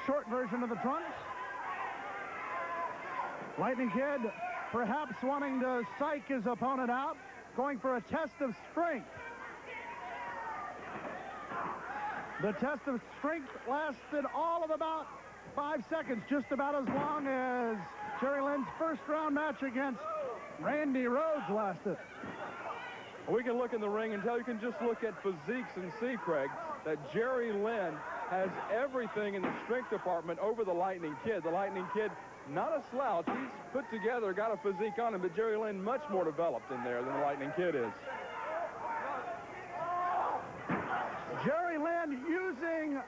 A: short version of the trunks. Lightning Kid perhaps wanting to psych his opponent out, going for a test of strength. The test of strength lasted all of about 5 seconds, just about as long as Jerry Lynn's first round match against Randy Rhodes lasted.
B: We can look in the ring and tell. You can just look at physiques and see, Craig, that Jerry Lynn has everything in the strength department over the Lightning Kid. The Lightning Kid, not a slouch. He's put together, got a physique on him, but Jerry Lynn much more developed in there than the Lightning Kid is.
A: Jerry Lynn using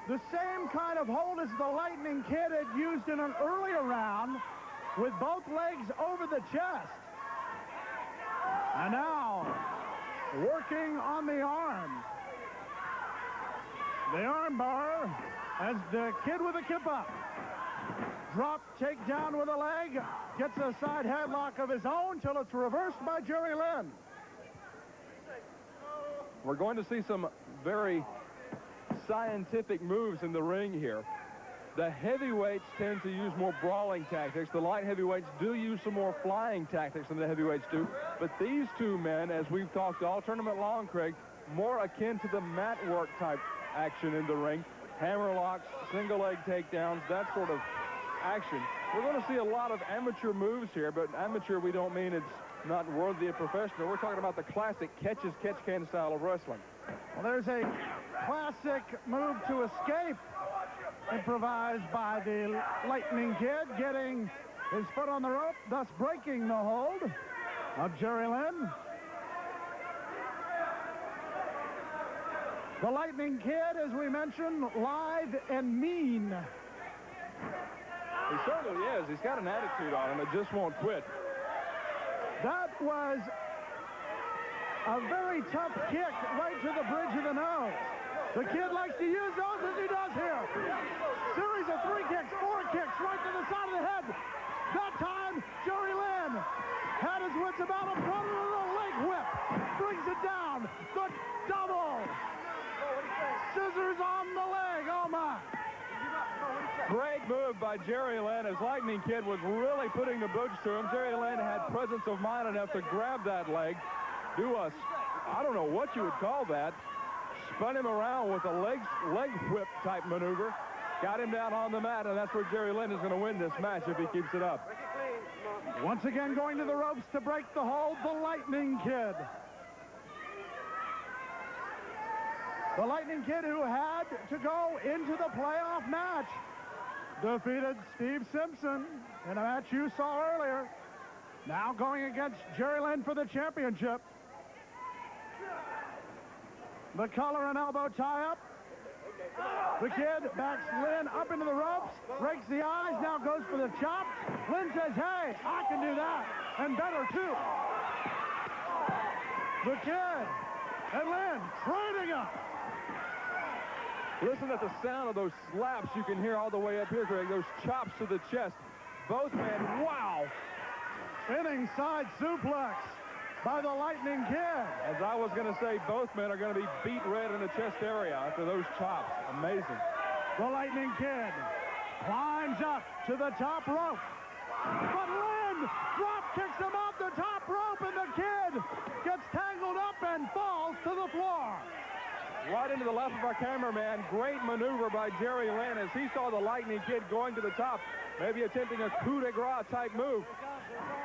A: the same kind of hold as the Lightning Kid had used in an earlier round, with both legs over the chest. And now, working on the arm. The arm bar as the Kid with a kippa. Drop, take down with a leg, gets a side headlock of his own till it's reversed by Jerry Lynn.
B: We're going to see some very scientific moves in the ring here. The heavyweights tend to use more brawling tactics. The light heavyweights do use some more flying tactics than the heavyweights do. But these two men, as we've talked all tournament long, Craig, more akin to the mat work type action in the ring. Hammer locks, single leg takedowns, that sort of action. We're going to see a lot of amateur moves here, but amateur we don't mean it's not worthy of professional. We're talking about the classic catch-as-catch-can style of wrestling.
A: Well, there's a classic move to escape improvised by the Lightning Kid, getting his foot on the rope, thus breaking the hold of Jerry Lynn. The Lightning Kid, as we mentioned, lithe and mean.
B: He certainly is. He's got an attitude on him that just won't quit.
A: That was a very tough kick right to the bridge of the nose. The Kid likes to use those as he does here. Series of 3 kicks, 4 kicks, right to the side of the head. That time, Jerry Lynn had his wits about him, brought it in a leg whip. Brings it down. The double. Scissors on the leg. Oh, my.
B: Great move by Jerry Lynn as Lightning Kid was really putting the boots to him. Jerry Lynn had presence of mind enough to grab that leg. Do a, I don't know what you would call that. Spun him around with a leg whip type maneuver. Got him down on the mat, and that's where Jerry Lynn is going to win this match if he keeps it up.
A: Once again going to the ropes to break the hold, the Lightning Kid. The Lightning Kid, who had to go into the playoff match, defeated Steve Simpson in a match you saw earlier. Now going against Jerry Lynn for the championship. The collar and elbow tie-up. The Kid backs Lynn up into the ropes, rakes the eyes, now goes for the chop. Lynn says, hey, I can do that, and better too. The Kid and Lynn trading up.
B: Listen at the sound of those slaps you can hear all the way up here, Greg. Those chops to the chest. Both men, wow.
A: Spinning side suplex by the Lightning Kid.
B: As I was going to say, both men are going to be beat red in the chest area after those chops. Amazing.
A: The Lightning Kid climbs up to the top rope. But Lynn drop kicks him off the top rope, and the Kid gets tangled up and falls to the floor.
B: Right into the left of our cameraman. Great maneuver by Jerry Lynn as he saw the Lightning Kid going to the top, maybe attempting a coup de grace type move.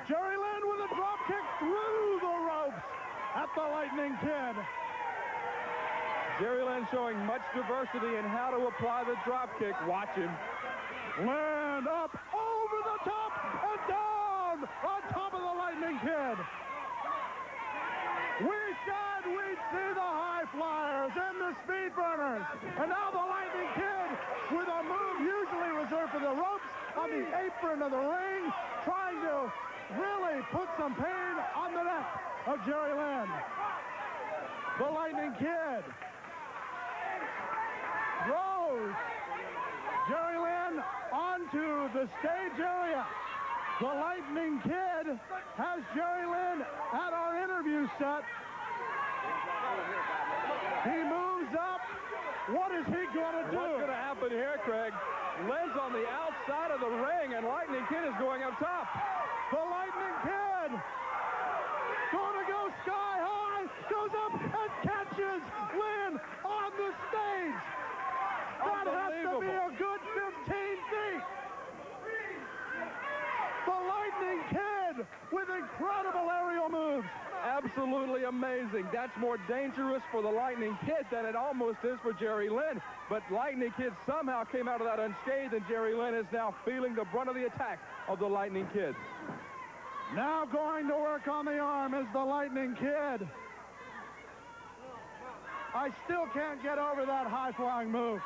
A: Jerry Lynn with a drop kick through the ropes at the Lightning Kid.
B: Jerry Lynn showing much diversity in how to apply the drop kick. Watch him.
A: Lynn up over the top and down on top of the Lightning Kid. We said we'd see the high flyers and the speed burners. And now the Lightning Kid with a move usually reserved for the ropes on the apron of the ring, trying to really put some pain on the neck. of Jerry Lynn. The Lightning Kid throws Jerry Lynn onto the stage area. The Lightning Kid has Jerry Lynn at our interview set. He moves up. What is he going to do?
B: What's going to happen here, Craig? Lynn's on the outside of the ring, and Lightning Kid is going up top.
A: The Lightning Kid going to go sky high, goes up and catches Lynn on the stage. That has to be a good 15 feet. The Lightning Kid with incredible aerial moves.
B: Absolutely amazing. That's more dangerous for the Lightning Kid than it almost is for Jerry Lynn. But Lightning Kid somehow came out of that unscathed, and Jerry Lynn is now feeling the brunt of the attack of the Lightning Kid.
A: Now going to work on the arm is the Lightning Kid. I still can't get over that high-flying move.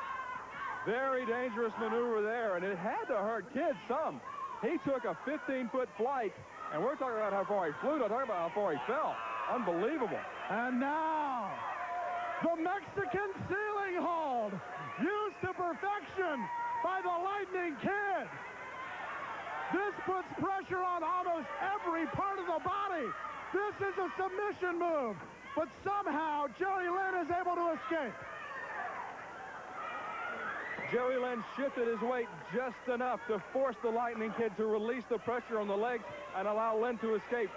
B: Very dangerous maneuver there, and it had to hurt Kid some. He took a 15-foot flight, and we're talking about how far he flew, not talking about how far he fell. Unbelievable.
A: And now, the Mexican ceiling hold, used to perfection by the Lightning Kid. This puts pressure on almost every part of the body. This is a submission move, but somehow Jerry Lynn is able to escape.
B: Jerry Lynn shifted his weight just enough to force the Lightning Kid to release the pressure on the legs and allow Lynn to escape.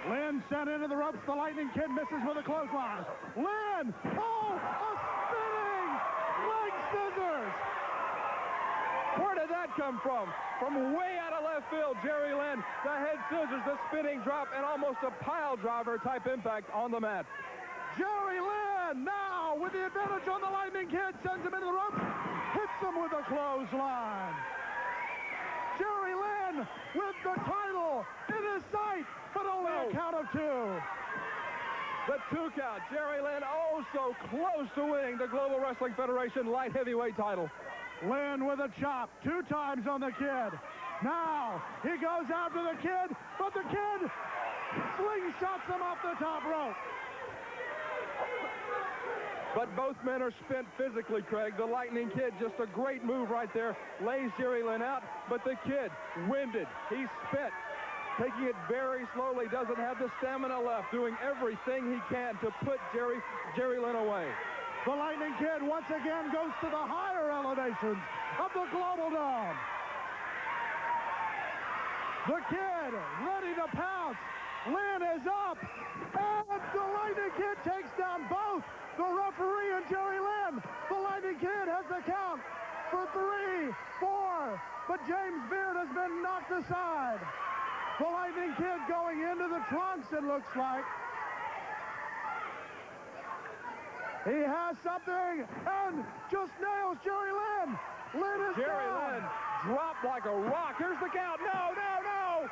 A: Lynn sent into the ropes. The Lightning Kid misses with a clothesline. Lynn! Oh, a spinning leg scissors!
B: Where did that come from? From way out of left field, Jerry Lynn, the head scissors, the spinning drop, and almost a pile driver type impact on the mat.
A: Jerry Lynn now with the advantage on the Lightning Kid, sends him into the ropes, hits him with a clothesline. Jerry Lynn with the title in his sight, but only a count of two.
B: The 2 count. Jerry Lynn oh so close to winning the Global Wrestling Federation light heavyweight title.
A: Lynn with a chop 2 times on the Kid. Now he goes after the Kid, but the Kid slingshots him off the top rope.
B: But both men are spent physically, Craig. The Lightning Kid, just a great move right there, lays Jerry Lynn out, but the Kid, winded, he's spent, taking it very slowly, doesn't have the stamina left, doing everything he can to put Jerry Lynn away.
A: The Lightning Kid once again goes to the higher elevations of the Global Dome. The Kid ready to pounce. Lynn is up, and the Lightning Kid takes down both the referee and Jerry Lynn. The Lightning Kid has the count for 3, 4, but James Beard has been knocked aside. The Lightning Kid going into the trunks, it looks like. He has something, and just nails Jerry Lynn. Lynn is
B: Jerry
A: down.
B: Lynn dropped like a rock. Here's the count. No, no, no.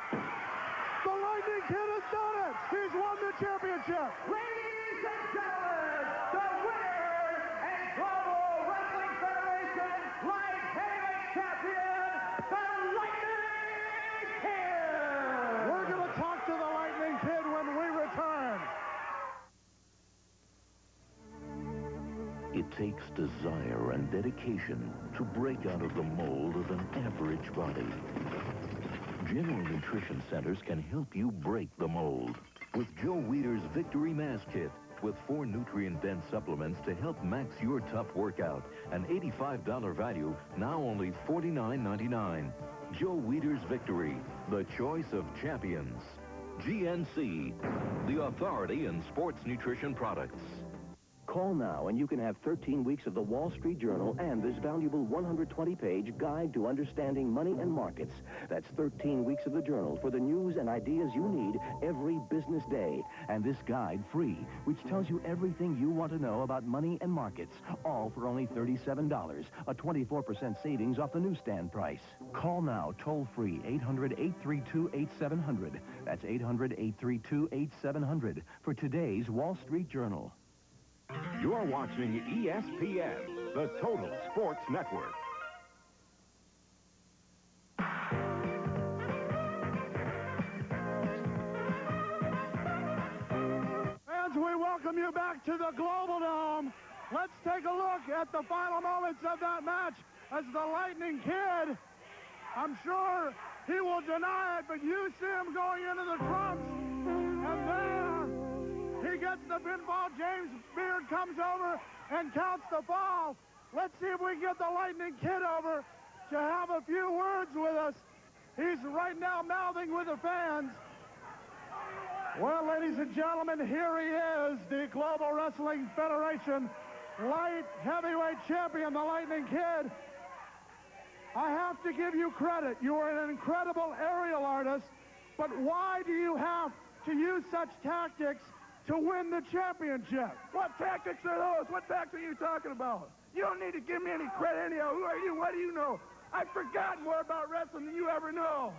A: The Lightning Kid has done it. He's won the championship.
F: Ladies and gentlemen, the winner and Global Wrestling Federation Light Heavyweight Champion, the Lightning Kid!
A: We're going to talk to the Lightning Kid when we return.
Q: It takes desire and dedication to break out of the mold of an average body. General Nutrition Centers can help you break the mold. With Joe Weider's Victory Mass Kit, with 4 nutrient-dense supplements to help max your tough workout. An $85 value, now only $49.99. Joe Weider's Victory, the choice of champions. GNC, the authority in sports nutrition products.
U: Call now and you can have 13 weeks of the Wall Street Journal and this valuable 120-page guide to understanding money and markets. That's 13 weeks of the journal for the news and ideas you need every business day. And this guide free, which tells you everything you want to know about money and markets, all for only $37, a 24% savings off the newsstand price. Call now, toll-free, 800-832-8700. That's 800-832-8700 for today's Wall Street Journal.
J: You're watching ESPN, the Total Sports Network.
A: welcome you back to the Global Dome. Let's take a look at the final moments of that match as the Lightning Kid, I'm sure he will deny it, but you see him going into the trunks, and there he gets the pinfall. James Beard comes over and counts the fall. Let's see if we can get the Lightning Kid over to have a few words with us. He's right now mouthing with the fans. Well, ladies and gentlemen, here he is, the Global Wrestling Federation light heavyweight champion, the Lightning Kid. I have to give you credit. You are an incredible aerial artist, but why do you have to use such tactics to win the championship?
D: What tactics are those? What tactics are you talking about? You don't need to give me any credit anyhow. Who are you? What do you know? I've forgotten more about wrestling than you ever know.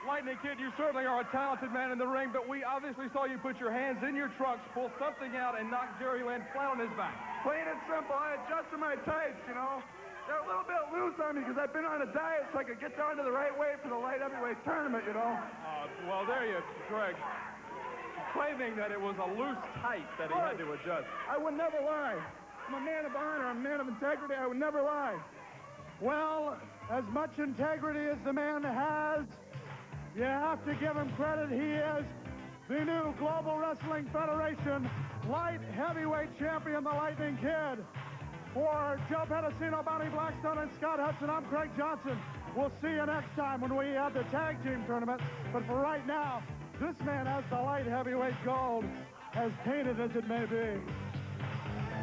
B: Lightning Kid, you certainly are a talented man in the ring, but we obviously saw you put your hands in your trunks, pull something out, and knock Jerry Lynn flat on his back.
D: Plain and simple, I adjusted my tights, you know. They're a little bit loose on me because I've been on a diet so I could get down to the right weight for the light heavyweight tournament, you know.
B: Well, there you, Greg. Claiming that it was a loose tight that he had to adjust.
D: I would never lie. I'm a man of honor. I'm a man of integrity. I would never lie.
A: Well, as much integrity as the man has, you have to give him credit. He is the new Global Wrestling Federation light heavyweight champion, the Lightning Kid. For Joe Pedicino, Bonnie Blackstone, and Scott Hudson, I'm Craig Johnson. We'll see you next time when we have the tag team tournament. But for right now, this man has the light heavyweight gold, as painted as it may be.